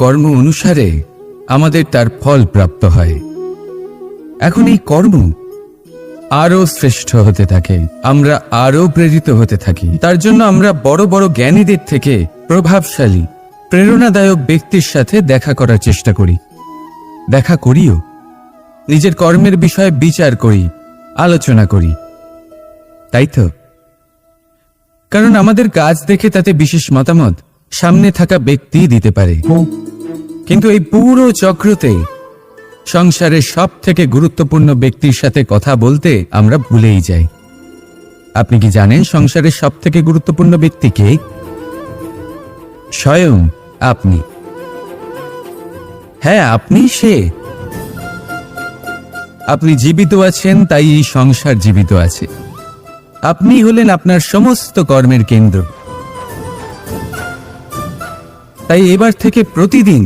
কর্ম অনুসারে আমাদের তার ফল প্রাপ্ত হয়। এখন এই কর্ম আরো শ্রেষ্ঠ হতে থাকে, আমরা আরো প্রেরিত হতে থাকি। তার জন্য আমরা বড় বড় জ্ঞানীদের থেকে প্রভাবশালী প্রেরণাদায়ক ব্যক্তির সাথে দেখা করার চেষ্টা করি, দেখা করিও। নিজের কর্মের বিষয়ে বিচার করি, আলোচনা করি, তাই তো? কারণ আমাদের কাজ দেখে তাতে বিশেষ মতামত সামনে থাকা ব্যক্তি দিতে পারে, কিন্তু এই পুরো চক্রতে সংসারের সব থেকে গুরুত্বপূর্ণ ব্যক্তির সাথে কথা বলতে আমরা ভুলেই যাই। আপনি কি জানেন সংসারের সব থেকে গুরুত্বপূর্ণ ব্যক্তি কে? স্বয়ং আপনি। হ্যাঁ, আপনি সে। আপনি জীবিত আছেন, তাই এই সংসার জীবিত আছে। আপনি হলেন আপনার সমস্ত কর্মের কেন্দ্র। তাই এবার থেকে প্রতিদিন